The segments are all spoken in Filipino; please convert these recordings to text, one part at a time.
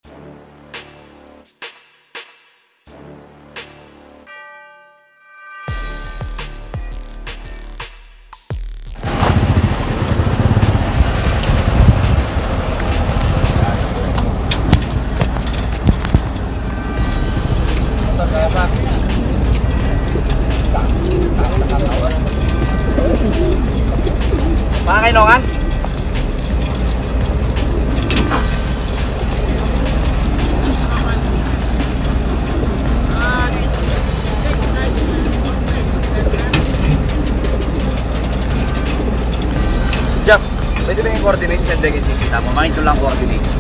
Mga kainongan, Jack, pwede ba yung coordinates and then isita mo? Makito lang coordinates.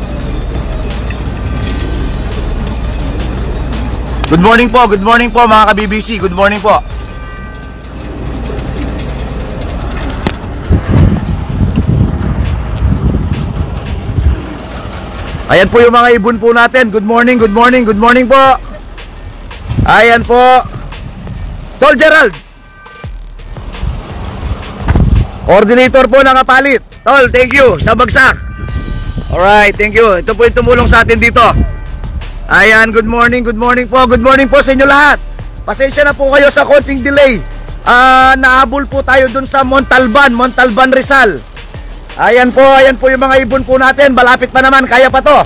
Good morning po mga ka-BBC. Good morning po. Ayan po yung mga ibon po natin. Good morning po. Ayan po. Tol Gerald, coordinator po ng kapalit. Tol, thank you sa bagsak. Alright, thank you. Ito po yung tumulong sa atin dito. Ayan, good morning po. Good morning po sa inyo lahat. Pasensya na po kayo sa konting delay. Nahabol po tayo dun sa Montalban, Rizal. Ayan po yung mga ibon po natin. Malapit pa naman, kaya pa to.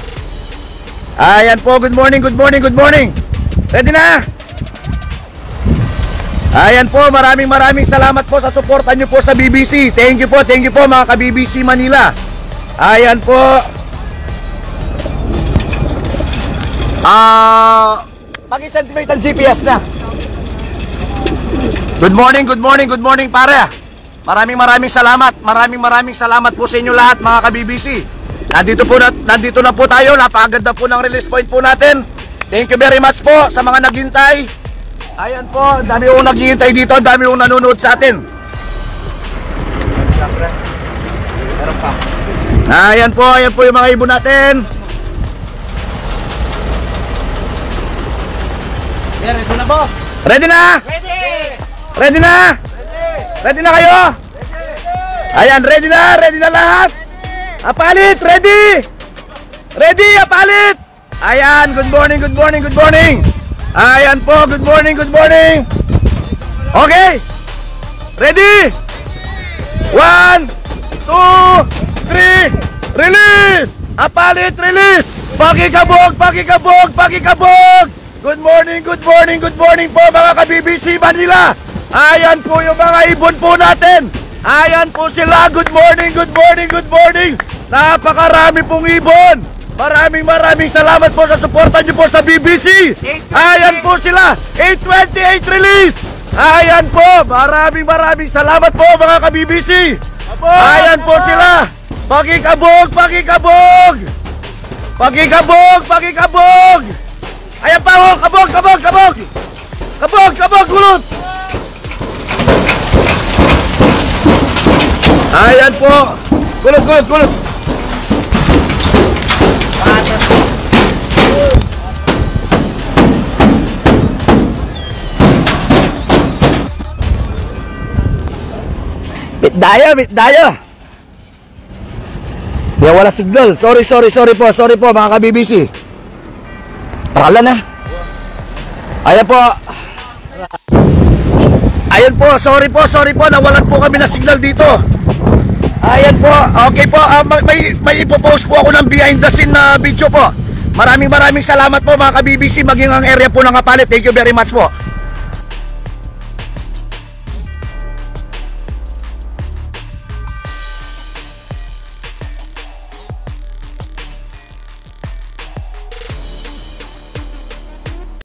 Ayan po, good morning. Ready na? Ayan po, maraming salamat po sa suporta nyo po sa BBC. Thank you po mga ka-BBC Manila. Ayan po. Pag-activate ang GPS na. Good morning pare. Maraming salamat. Maraming salamat po sa inyo lahat mga ka-BBC. Nandito na po tayo. Napakaganda po ng release point po natin. Thank you very much po sa mga naghintay. Ayan po, dami yung naghihintay dito, dami yung nanonood sa atin. Ayan po yung mga ibon natin. Ready na po? Ready na? Ready na? Ready na kayo? Ayan, ready na lahat. Apalit, ready? Ready, apalit. Ayan, good morning. Ayan po, good morning. Okay. Ready? 1, 2, 3, release. Apalit, release. Pakikabog. Good morning po mga ka-BBC Manila. Ayan po yung mga ibon po natin. Ayan po sila. Good morning. Napakarami pong ibon. Maraming salamat po sa suporta nyo po sa BBC. Ayan po sila. 828 release. Ayan po. Maraming salamat po mga ka-BBC. Ayan po sila. Pakikabog. Ayan pa ho. Kabog. Gulot. Ayan po. Gulot. Bit dayo. Di wala signal. Sorry po mga ka-BBC. Paralan na. Ayan po, sorry po, nawalan po kami na signal dito. Ayan po, okay po, may ipopost po ako ng behind the scene na video po. Maraming salamat po mga ka-BBC, maging ang area po ng kapalit. Thank you very much po.